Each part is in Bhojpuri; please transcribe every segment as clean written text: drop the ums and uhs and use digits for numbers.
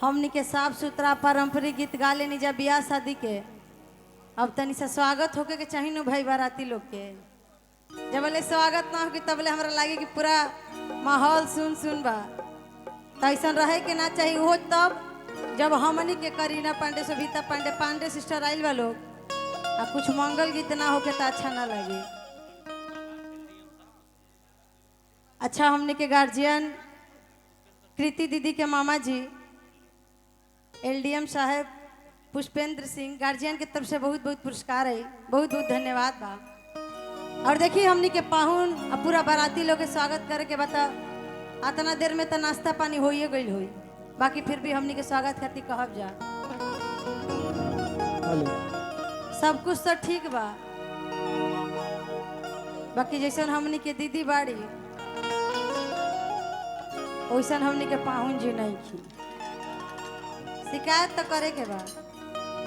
हमनी के साफ सुथरा पारंपरिक गीत गा लेनी जा बियाह शादी के। अब तनी से स्वागत होके के चाहिए नु भाई बाराती लोग के। जब ले स्वागत ना हो कि तब ले हमरा लागे कि पूरा माहौल सुन सुन बा। तो ऐसा रहे के ना चाहिए हो तब जब हमनी के करीना पांडे सविता पांडे पांडे सिस्टर आइल बा लोग आ कुछ मंगल गीत ना होके तो अच्छा ना लगे। अच्छा हमनी के गार्जियन कृति दीदी के मामा जी एलडीएम साहब पुष्पेंद्र सिंह गार्जियन की तरफ से बहुत बहुत पुरस्कार है, बहुत बहुत धन्यवाद बा। और देखिए हमनी के पाहुन पूरा बाराती लोग के स्वागत करे के बता इतना देर में तो नाश्ता पानी होइए गई हुई, बाकी फिर भी हमनी के स्वागत खातिर कहब जा सब कुछ तो ठीक बा। बाकी जैसे हमनी के दीदी बाड़ी वैसा हमनी के पाहुन जी नहीं की शिकायत तो करे के बा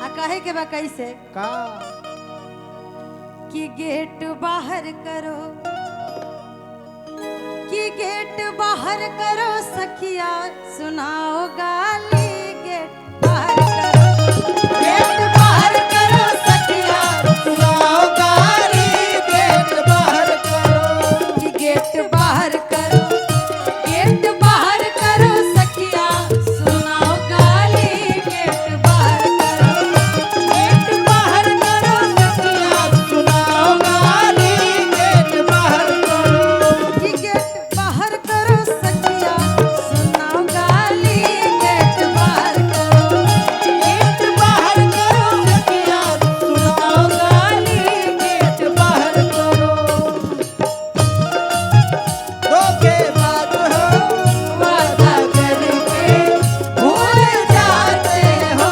आ कहे के बा कैसे का कि गेट बाहर करो कि गेट बाहर करो सखिया सुनाओ गाली। गेट बाहर करो गेट बाहर करो सखिया सुनाओ गाली। गेट बाहर करो कि गेट बाहर करो गेट बाहर करो सखिया सुनाओ गाली। गेट बाहर करो गेट बाहर करो सखिया सुनाओ गाली। गेट बाहर करो कि गेट बाहर करो सखिया सुनाओ गाली। गेट बाहर करो गेट बाहर करो सखिया सुनाओ गाली। गेट बाहर करो धोखेबाज हो वादा करके भूल जाते हो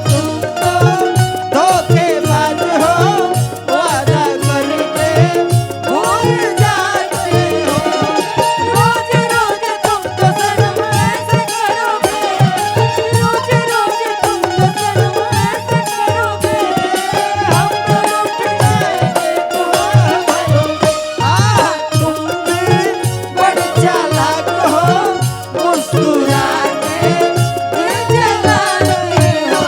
तुम तो धोखेबाज हो वादा करके भूल जाते हो। रोज रोज तुम तो सनम ऐसे करोगे रोज रोज तुम तो सनम ऐसे करोगे हम तो रुक जाएंगे तुम भी बड़ी चालाक हो मुस्कुरा के दिल जलाते हो।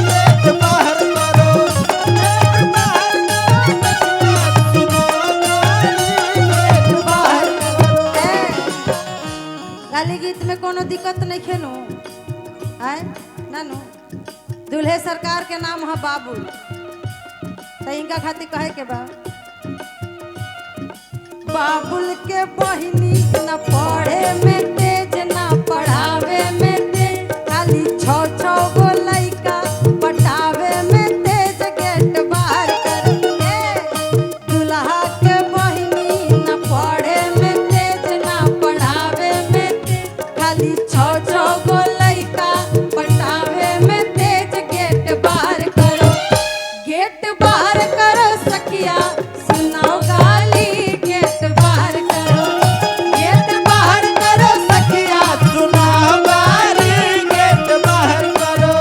गेट बाहर करो गेट बाहर करो गेट बाहर करो। गाली गीत में कोनो दिक्कत नहीं खेनू आय नानू दूल्हे सरकार के नाम है बाबुल तो इनका खातिर कहे के बा बाबुल के बहिनी न पढ़े में तेज न पढ़ावे में तेज खाली छो छो गो लइका पटावे में तेज। गेट बाहर करके दूल्हा के बहिनी न पढ़े में तेज न पढ़ावे में तेज खाली छो छो गो लइका पटावे में तेज। गेट बाहर करो गेट बाहर करो सखिया सुनाओ गाली। गेट बाहर करो गेट बाहर करो सखिया सुनाओ गाली। गेट बाहर करो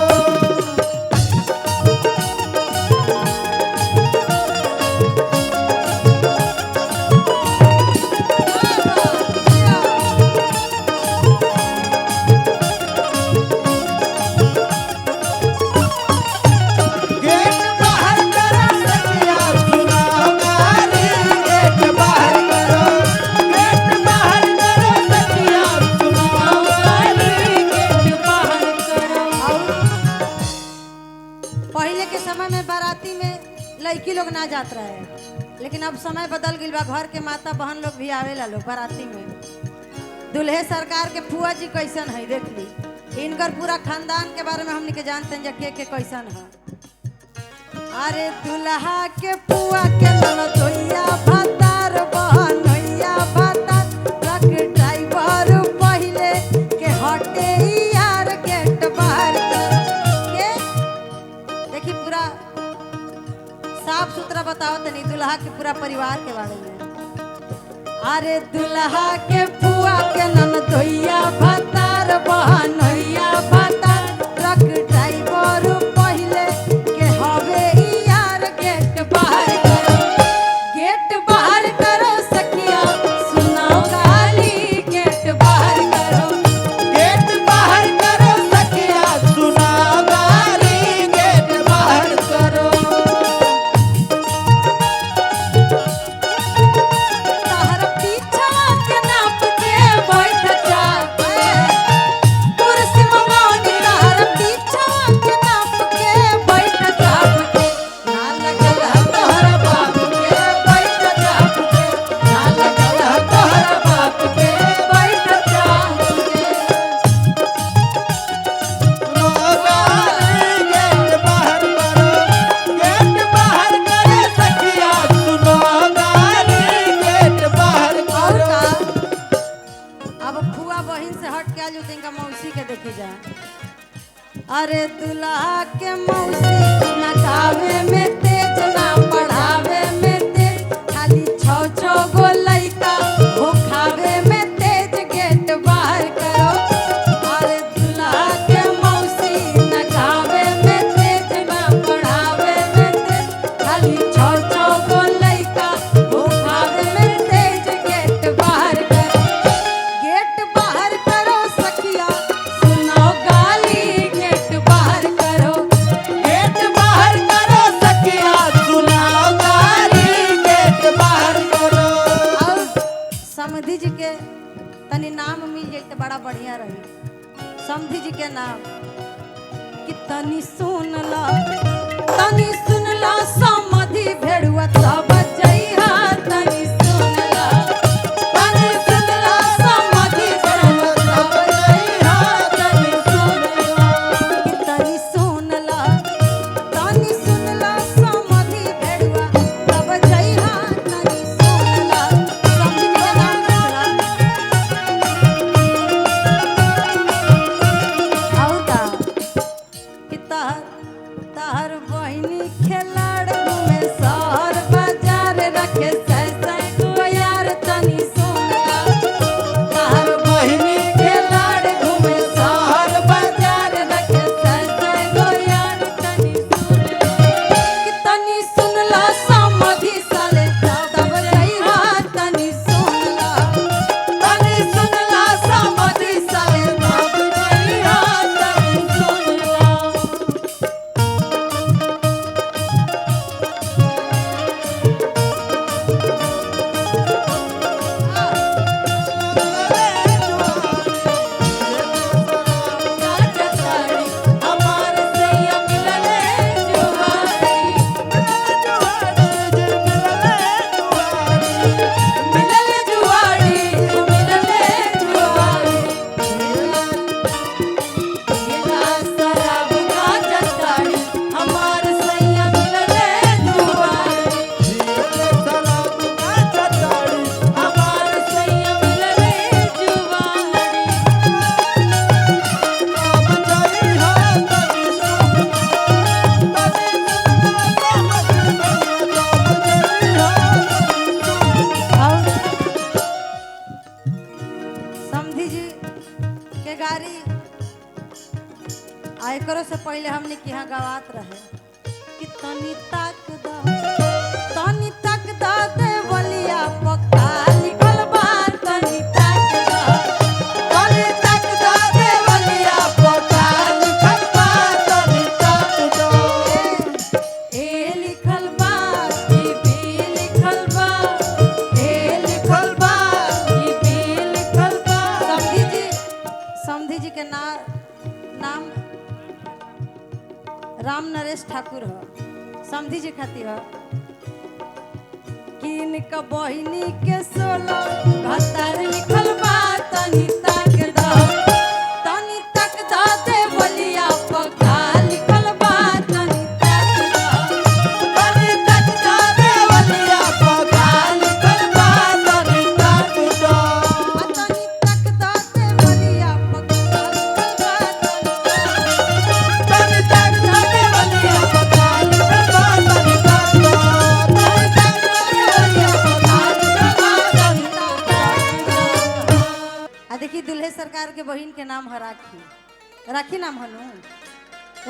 गेट बाहर करो सखिया सुनाओ गाली। गेट बाहर करो गेट बाहर करो सखिया सुनाओ गाली। गेट बाहर करो। पहले के समय में बाराती में लड़की लोग ना जात रहे, लेकिन अब समय बदल गई बा। घर के माता बहन लोग भी आवेला लोग बाराती में। दूल्हे सरकार के फुआ जी कैसन है देख ली, इनकर पूरा खानदान के बारे में हमनी के जानते हैं के कैसन है। अरे दूल्हा के फुआ के ननदोइया भतार बहनोइया भतार ट्रक ड्राइवर पहले के हटे यार। गेट बाहर के देखी पूरा साफ सुथरा बताओ तनी दूल्हा के पूरा परिवार के बारे में। अरे दूल्हा के फुआ के ननदोइया भतार बहनोइया भतार ट्रक ड्राइवर पहले के हवे यार। गेट बाहर करो गेट बाहर करो सखिया सुनाओ गाली। हट के आज इनका मौसी के देखी जा। अरे दुल्हा के मौसी ना गावे में तेज ना पढ़ावे में तेज, खाली छो छो गो लइका हो खावे में तेज, गेट बाहर करो। अरे दुल्हा के मौसी ना गावे में तेज ना पढ़ावे में तेज, खाली छो छो गो लइका हो खावे में तेज, गेट बाहर करो। गेट बाहर करो सखिया सुनो गाली, गेट बाहर करो। गेट बाहर करो सखिया सुनाओ गाली, गेट बाहर करो। और समधी जी के तनी नाम मिल जाए तो बड़ा बढ़िया रही। समधी जी के नाम कि तनी सुन ला समधी भेड़ुआ तब जइहा, तनी सुन ला समधी भेड़ुआ तब जइहा, तनी सुन ला कि तनी सुन ला समधी भेड़ुआ तब जइहा, तनी सुन ला। समधी जी के नाम और का कि तहर बहिनी खेलाड़ घूमे शहर बाजार, रखे सै गो यार, तनी सुन ला। तहर बहिनी खेलाड़ घूमे शहर बाजार, रखे सै गो यार, तनी सुन ला कि तनी सुन ला समधी साले तब जइहा, तनी सुन ला समधी साले तब जइहा, तनी सुन ला। हमारे सैया मिलले जुआरी, मिलले जुआरी, मिलले जुआरी। गिला शराब गांजा ताड़ी, हमारे सैया मिलले जुआरी, हमारे सैया मिलले जुआरी। और समधी जी के गाड़ी आय करो से पहले हमने के यहाँ गवात रहे कि तनी तक दा देवलिया पक्का लिखल बा, तनी तक दा देवलिया पक्का लिखल बा, तनी तक दा। ए लिखल बा ई बी लिखल बा, ए लिखल बा ई बी लिखल बा। समधी जी के नाम राम नरेश ठाकुर ह। समधी जी खातिर ह किन क बहिनी के 16 भतार लिखल बा, तनी तक दा देवलिया पक्का लिखल बा, तनी तक दा देवलिया पक्का लिखल बा, तनी तक दा। तनी तक दा देवलिया पक्का लिखल बा, तनी तक दा देवलिया पक्का लिखल बा, तनी तक दा। तनी तक दा देवलिया पक्का लिखल बा, तनी तक दा। आ देखी दुल्हे सरकार के बहिन के नाम है राखी नाम हनु।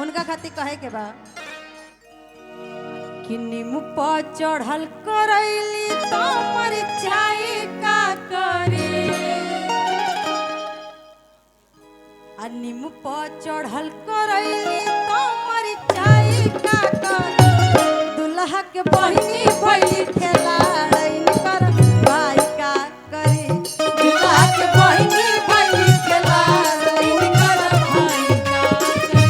उनका खातिर कहे के बा कि नीमू पर चढ़ल करैली तो मरचाई का करे, आ नीमू पर चढ़ल करैली तो मरचाई का करे। दुल्हा के बहिनी भइली खेलाड़ैन कर भाई का करे, दुल्हा के बहिनी भइली खेलाड़ैन कर भाई का करे।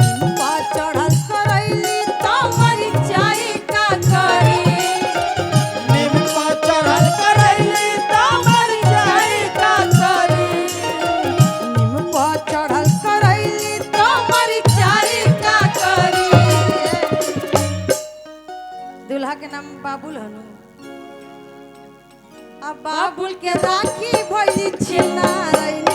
नीमू पर चढ़ल करैली तो मरचाई का करे, नीम पर चढ़ल करैली तो मरचाई का करे। नीमू पर चढ़ल करैली तो मरचाई का करे। दूल्हा के नाम बाबुल हनु। अब बाबुल के राखी भइली छिनारैन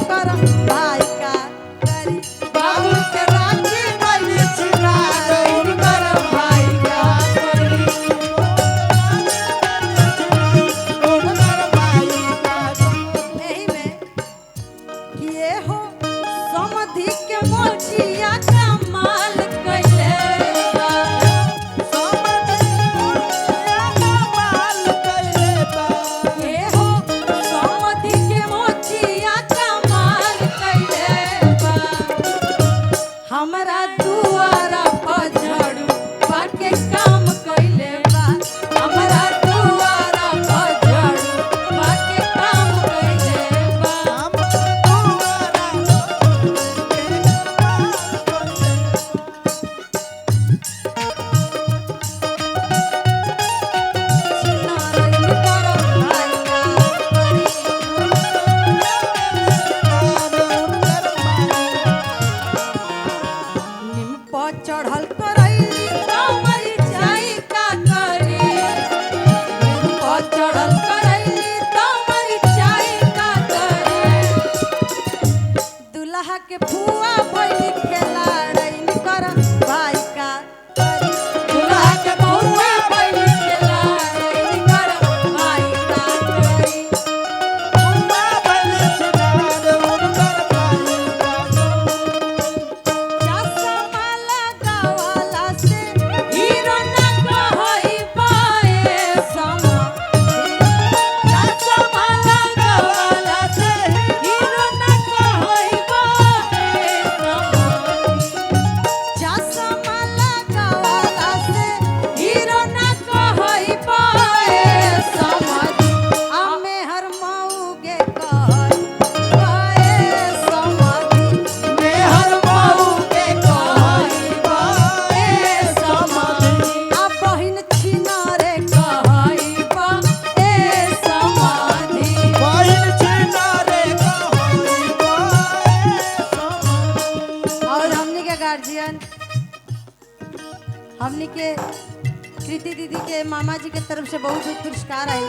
हमनी के कृति दीदी के मामा जी के तरफ से बहुत बहुत पुरस्कार आई।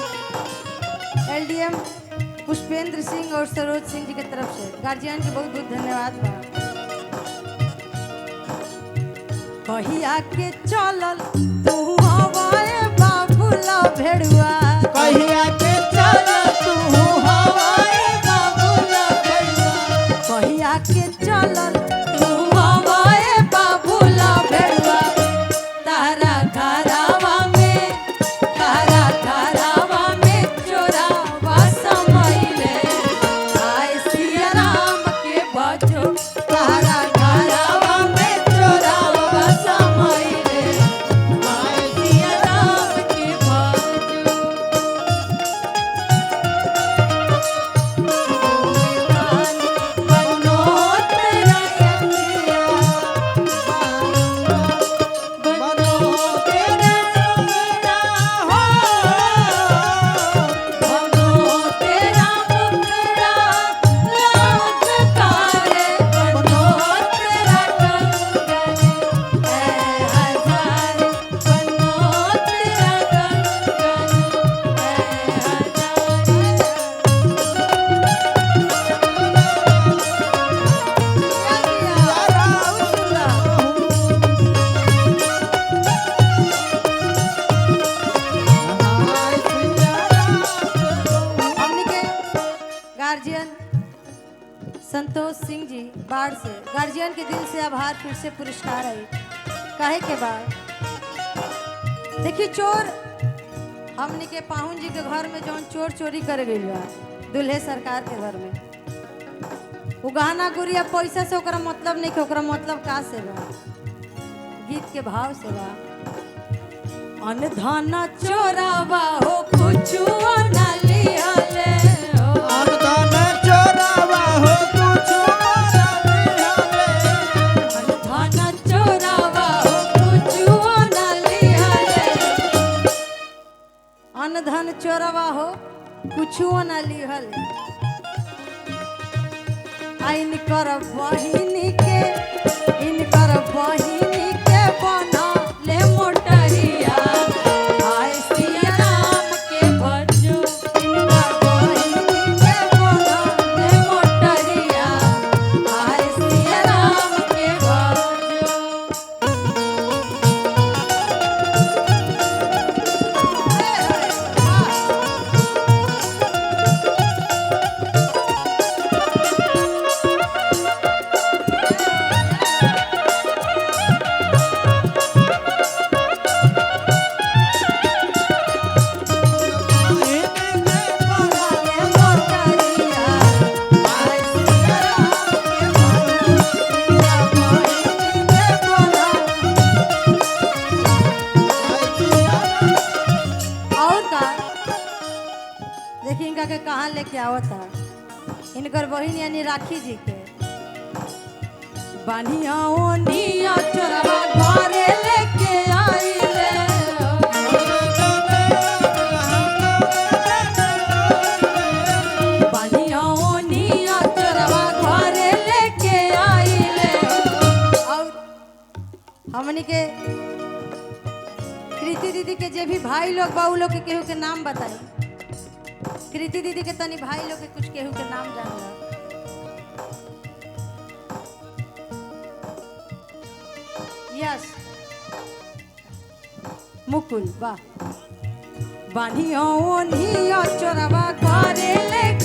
एलडीएम पुष्पेंद्र सिंह और सरोज सिंह जी के तरफ से गार्जियन के बहुत बहुत धन्यवाद बा। कहिया के चलल तू हवाए बाबूला भेड़ुआ, कहिया के चल तू हवाए बाबूला भेड़ुआ, कहिया के चलल तू हवाए बाबूला भेड़ुआ। तारा घरावा में चोरावा समैले आए सिया राम के बजो। तारा घरावा में चोरावा समैले आए सिया राम के बजो। बनो तेरा यकिया, बनो तेरे रुंगरा हो, बनो तेरा मुखड़ा लाज कारे, बनो तेरा कंगन ऐ हजारे, बनो तेरा कंगन ऐ हमनी के गार्जियन संतोष सिंह जी बाढ़ से गार्जियन के दिल से आभार, फिर से पुरस्कार आई। काहे के बाद देखी चोर हमनी के पाहुन जी के घर में जौन चोर चोरी कर गई बा दुल्हे सरकार के घर में, वो गहना गुड़िया पैसा से ओकरा मतलब नहीं, ओकरा मतलब का से बा, गीत के भाव से बा। अनधन चोरावा हो कुछु न लिहले हो, अनधन चोरावा हो कुछु न लिहले, अनधन चोरावा हो कुछु न लिहले, अनधन चोरावा हो कुछु न लिहले। इनकर बहिनी के बना ले मोटरिया आए सिया राम के भजो। इनकर बहिनी के बना ले मोटरिया आए सिया राम के भजो। देखिए इनका के कहाँ लेके आवता, इनकर बहिन यानी राखी जी के बानिया ओनिया चोरवा घरे लेके आइले, बानिया ओनिया चोरवा घरे लेके आइले। और हमनी के कृति दीदी के जे भी भाई लोग बहू लोग के केहू के नाम बताई। कृति दीदी के तनी भाई लोग के कुछ केहू के नाम जान लो। यस मुकुल वाह। बानिया ओनिया चोरवा घरे लेके